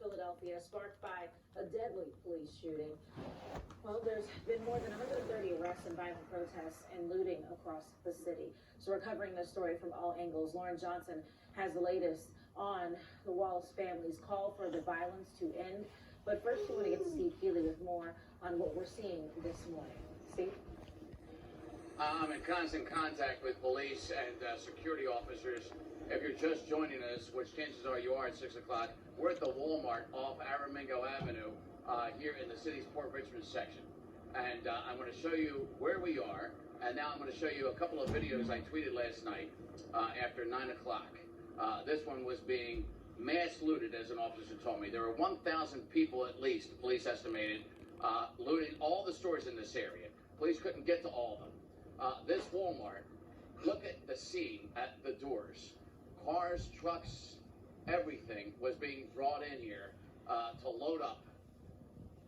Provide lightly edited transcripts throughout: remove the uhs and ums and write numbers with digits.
Philadelphia, sparked by a deadly police shooting. Well, there's been more than 130 arrests and violent protests and looting across the city. So we're covering this story from all angles. Lauren Johnson has the latest on the Wallace family's call for the violence to end. But first, we want to get to Steve Keeley with more on what we're seeing this morning. Steve? I'm in constant contact with police and security officers. If you're just joining us, which chances are you are at 6 o'clock, we're at the Walmart off Aramingo Avenue here in the city's Port Richmond section. And I'm going to show you where we are. And now I'm going to show you a couple of videos I tweeted last night after 9 o'clock. This one was being mass looted, as an officer told me. There were 1,000 people at least, police estimated, looting all the stores in this area. Police couldn't get to all of them. This Walmart, look at the scene at the doors. Cars, trucks, everything was being brought in here to load up.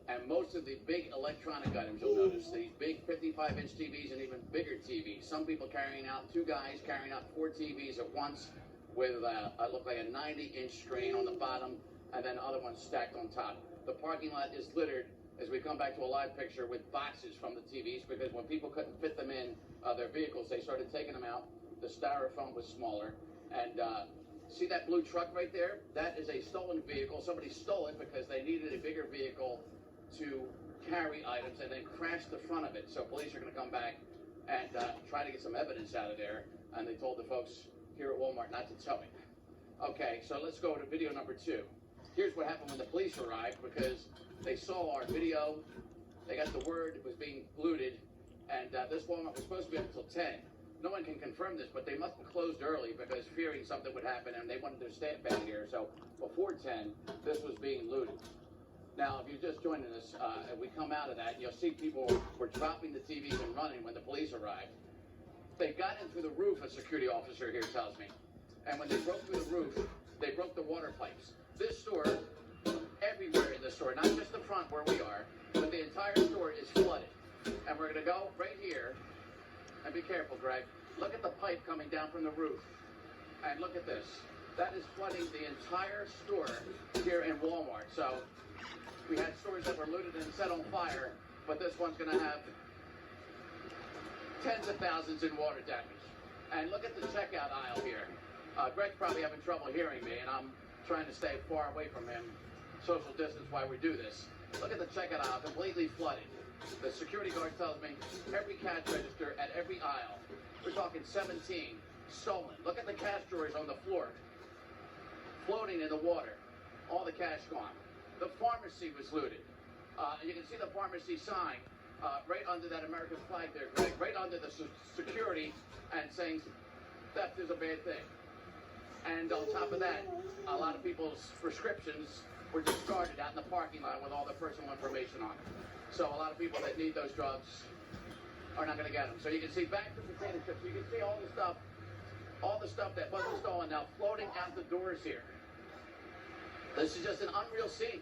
And most of the big electronic items, you'll notice, these big 55-inch TVs and even bigger TVs. Some people carrying out, two guys carrying out 4 TVs at once with look like a 90-inch screen on the bottom and then other ones stacked on top. The parking lot is littered, as we come back to a live picture, with boxes from the TVs, because when people couldn't fit them in their vehicles, they started taking them out. The styrofoam was smaller. And see that blue truck right there? That is a stolen vehicle. Somebody stole it because they needed a bigger vehicle to carry items and then crashed the front of it. So police are going to come back and try to get some evidence out of there. And they told the folks here at Walmart not to tell me. Okay, so let's go to video number 2. Here's what happened when the police arrived, because they saw our video. They got the word it was being looted, and this Walmart was supposed to be open until 10. No one can confirm this, but they must have closed early because fearing something would happen, and they wanted their staff back here. So before 10, this was being looted. Now, if you're just joining us, if we come out of that, you'll see people were dropping the TVs and running when the police arrived. They got in through the roof, a security officer here tells me. And when they broke through the roof, they broke the water pipes. This store, everywhere in the store, not just the front where we are, but the entire store is flooded. And we're going to go right here. And be careful, Greg. Look at the pipe coming down from the roof. And look at this. That is flooding the entire store here in Walmart. So we had stores that were looted and set on fire, but this one's going to have tens of thousands in water damage. And look at the checkout aisle here. Greg's probably having trouble hearing me, and I'm trying to stay far away from him, social distance, while we do this. Look at the checkout aisle, completely flooded. The security guard tells me every cash register at every aisle, we're talking 17, stolen. Look at the cash drawers on the floor, floating in the water. All the cash gone. The pharmacy was looted. And you can see the pharmacy sign right under that American flag there, Greg, right under the security, and saying theft is a bad thing. And on top of that, a lot of people's prescriptions were discarded out in the parking lot with all their personal information on it. So a lot of people that need those drugs are not going to get them. So you can see back to potato chips. You can see all the stuff that wasn't stolen now floating out the doors here. This is just an unreal scene.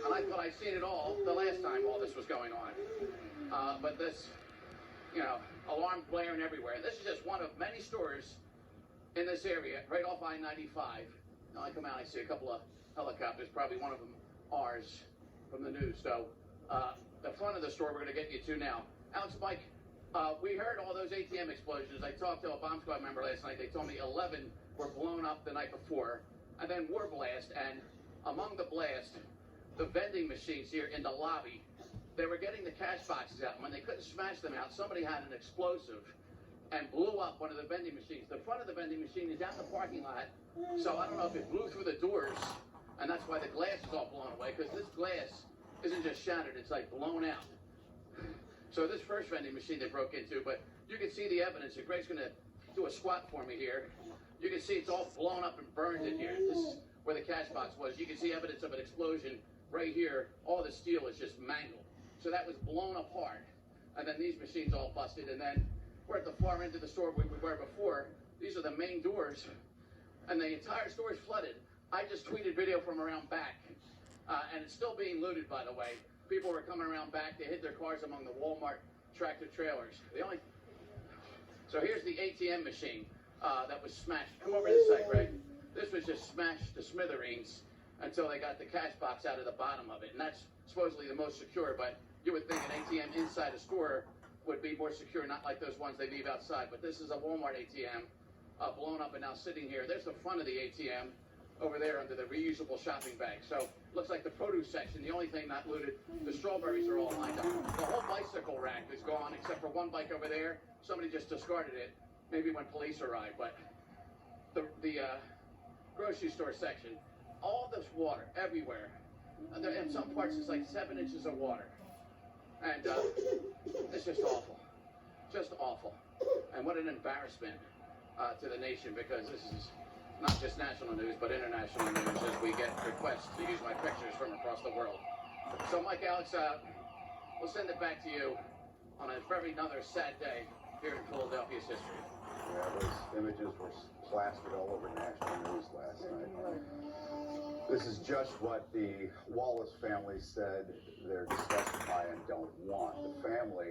And I thought I'd seen it all the last time all this was going on. But this, alarm blaring everywhere. And this is just one of many stores in this area, right off I-95. Now I come out, I see a couple of helicopters, probably one of them ours from the news. So the front of the store we're going to get you to now. Alex, Mike, we heard all those ATM explosions. I talked to a bomb squad member last night. They told me 11 were blown up the night before, and then were blast. And among the blast, the vending machines here in the lobby, they were getting the cash boxes out. When they couldn't smash them out, somebody had an explosive and blew up one of the vending machines. The front of the vending machine is out in the parking lot, so I don't know if it blew through the doors, and that's why the glass is all blown away, because this glass isn't just shattered, it's like blown out. So this first vending machine they broke into, but you can see the evidence. And Greg's going to do a squat for me here. You can see it's all blown up and burned in here. This is where the cash box was. You can see evidence of an explosion right here. All the steel is just mangled. So that was blown apart. And then these machines all busted. And then we're at the far end of the store where we were before. These are the main doors. And the entire store is flooded. I just tweeted video from around back. And it's still being looted, by the way. People were coming around back. They hid their cars among the Walmart tractor trailers. So here's the ATM machine that was smashed. Come over this side, Greg. This was just smashed to smithereens. until they got the cash box out of the bottom of it. And that's supposedly the most secure, but you would think an ATM inside a store would be more secure, not like those ones they leave outside. But this is a Walmart ATM blown up and now sitting here. There's the front of the ATM over there under the reusable shopping bag. So looks like the produce section, the only thing not looted, the strawberries are all lined up. The whole bicycle rack is gone except for one bike over there. Somebody just discarded it, maybe when police arrived. But the grocery store section, all this water everywhere. And in some parts it's like 7 inches of water. And it's just awful. Just awful. And what an embarrassment to the nation, because this is not just national news, but international news as we get requests to use my pictures from across the world. So, Mike, Alex, we'll send it back to you on a very another sad day here in Philadelphia's history. Yeah, those images were plastered all over national news last night. This is just what the Wallace family said they're disgusted by and don't want. The family